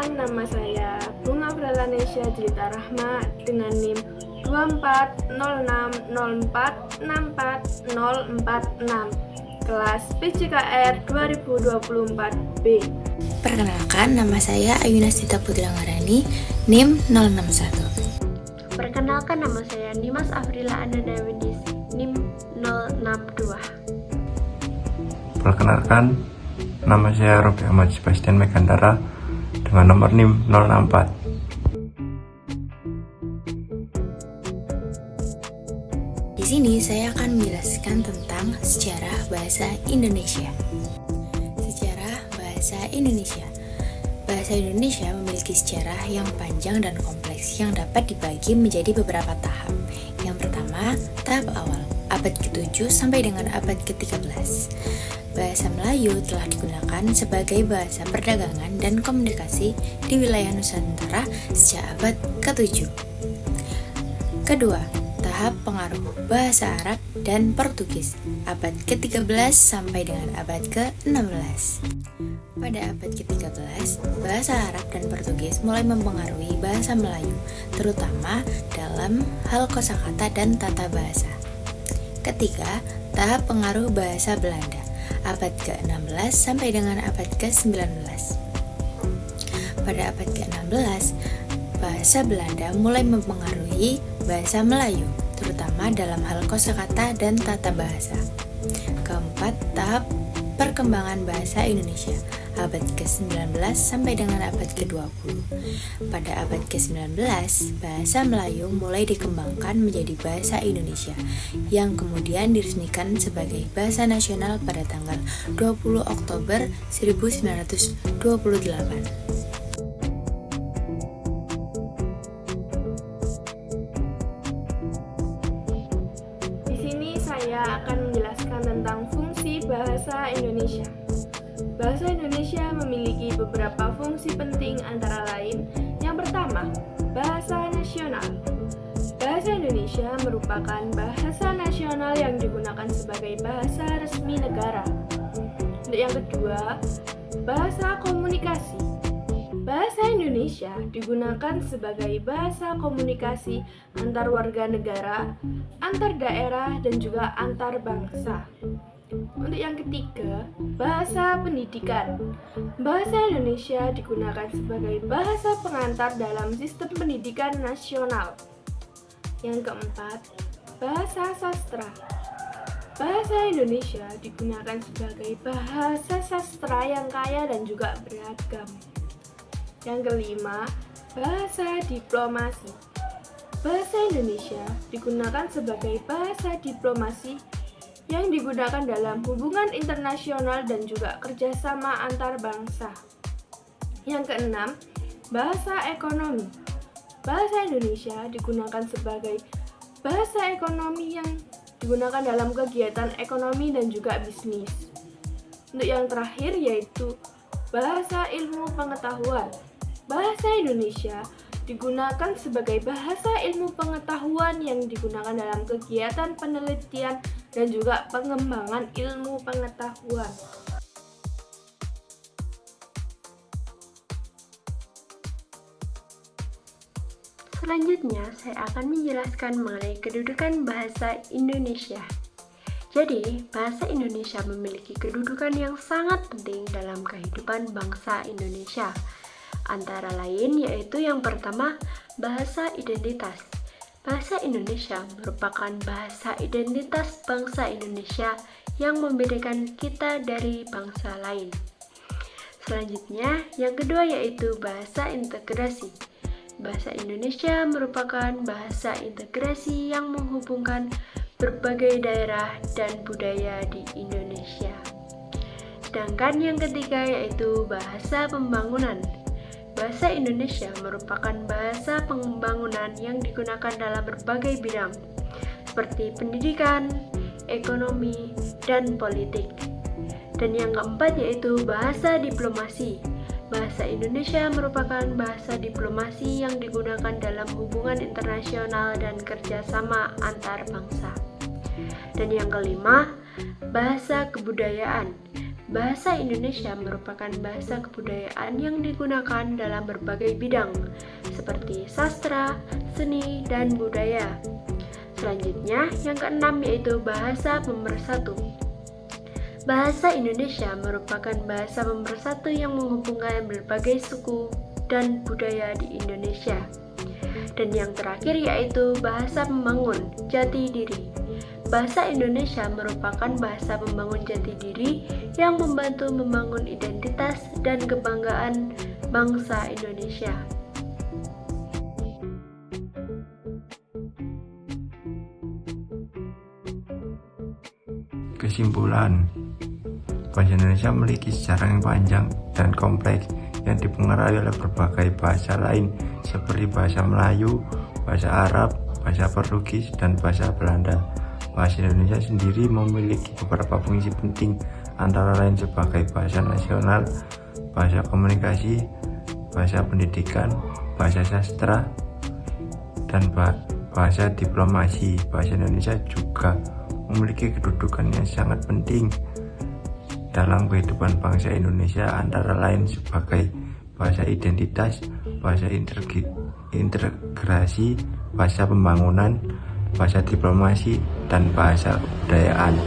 Perkenalkan, nama saya Bunga Pralanesya Jita Rahma dengan NIM 2406046446, kelas PJKR 2024B. Perkenalkan, nama saya Ayuna Sita Putri Anggarani, NIM 061. Perkenalkan, nama saya Dimas Afrila Ananda Windis, NIM 062. Perkenalkan, nama saya Robi Ahmad Sebastian Megandara dengan nomor NIM 064. Di sini saya akan menjelaskan tentang sejarah bahasa Indonesia. Sejarah bahasa Indonesia. Bahasa Indonesia memiliki sejarah yang panjang dan kompleks yang dapat dibagi menjadi beberapa tahap. Yang pertama, tahap awal, abad ke-7 sampai dengan abad ke-13. Bahasa Melayu telah digunakan sebagai bahasa perdagangan dan komunikasi di wilayah Nusantara sejak abad ke-7. Kedua, tahap pengaruh bahasa Arab dan Portugis, abad ke-13 sampai dengan abad ke-16. Pada abad ke-13, bahasa Arab dan Portugis mulai mempengaruhi bahasa Melayu, terutama dalam hal kosakata dan tata bahasa. Ketiga, tahap pengaruh bahasa Belanda, abad ke-16 sampai dengan abad ke-19. Pada abad ke-16, bahasa Belanda mulai mempengaruhi bahasa Melayu, terutama dalam hal kosakata dan tata bahasa. Keempat, tahap perkembangan bahasa Indonesia, abad ke-19 sampai dengan abad ke-20. Pada abad ke-19, bahasa Melayu mulai dikembangkan menjadi bahasa Indonesia, yang kemudian diresmikan sebagai bahasa nasional pada tanggal 20 Oktober 1928. Di sini saya akan menjelaskan tentang fungsi bahasa Indonesia. Bahasa Indonesia memiliki beberapa fungsi penting antara lain. Yang pertama, bahasa nasional. Bahasa Indonesia merupakan bahasa nasional yang digunakan sebagai bahasa resmi negara. Untuk yang kedua, bahasa komunikasi. Bahasa Indonesia digunakan sebagai bahasa komunikasi antar warga negara, antar daerah, dan juga antar bangsa. Untuk yang ketiga, bahasa pendidikan. Bahasa Indonesia digunakan sebagai bahasa pengantar dalam sistem pendidikan nasional. Yang keempat, bahasa sastra. Bahasa Indonesia digunakan sebagai bahasa sastra yang kaya dan juga beragam. Yang kelima, bahasa diplomasi. Bahasa Indonesia digunakan sebagai bahasa diplomasi yang digunakan dalam hubungan internasional dan juga kerjasama antar bangsa. Yang keenam, bahasa ekonomi. Bahasa Indonesia digunakan sebagai bahasa ekonomi yang digunakan dalam kegiatan ekonomi dan juga bisnis. Untuk yang terakhir yaitu bahasa ilmu pengetahuan. Bahasa Indonesia digunakan sebagai bahasa ilmu pengetahuan yang digunakan dalam kegiatan penelitian dan juga pengembangan ilmu pengetahuan. Selanjutnya, saya akan menjelaskan mengenai kedudukan bahasa Indonesia. Jadi, bahasa Indonesia memiliki kedudukan yang sangat penting dalam kehidupan bangsa Indonesia. Antara lain yaitu yang pertama, bahasa identitas. Bahasa Indonesia merupakan bahasa identitas bangsa Indonesia yang membedakan kita dari bangsa lain. Selanjutnya, yang kedua yaitu bahasa integrasi. Bahasa Indonesia merupakan bahasa integrasi yang menghubungkan berbagai daerah dan budaya di Indonesia. Sedangkan yang ketiga yaitu bahasa pembangunan. Bahasa Indonesia merupakan bahasa pembangunan yang digunakan dalam berbagai bidang, seperti pendidikan, ekonomi, dan politik. Dan yang keempat yaitu bahasa diplomasi. Bahasa Indonesia merupakan bahasa diplomasi yang digunakan dalam hubungan internasional dan kerjasama antar bangsa. Dan yang kelima, bahasa kebudayaan. Bahasa Indonesia merupakan bahasa kebudayaan yang digunakan dalam berbagai bidang, seperti sastra, seni, dan budaya. Selanjutnya, yang keenam yaitu bahasa pemersatu. Bahasa Indonesia merupakan bahasa pemersatu yang menghubungkan berbagai suku dan budaya di Indonesia. Dan yang terakhir yaitu bahasa pembangun jati diri. Bahasa Indonesia merupakan bahasa pembangun jati diri yang membantu membangun identitas dan kebanggaan bangsa Indonesia. Kesimpulan, bahasa Indonesia memiliki sejarah yang panjang dan kompleks yang dipengaruhi oleh berbagai bahasa lain seperti bahasa Melayu, bahasa Arab, bahasa Portugis, dan bahasa Belanda. Bahasa Indonesia sendiri memiliki beberapa fungsi penting, antara lain sebagai bahasa nasional, bahasa komunikasi, bahasa pendidikan, bahasa sastra, dan bahasa diplomasi. Bahasa Indonesia juga memiliki kedudukan yang sangat penting dalam kehidupan bangsa Indonesia, antara lain sebagai bahasa identitas, bahasa integrasi, bahasa pembangunan, bahasa diplomasi, dan bahasa kebudayaan.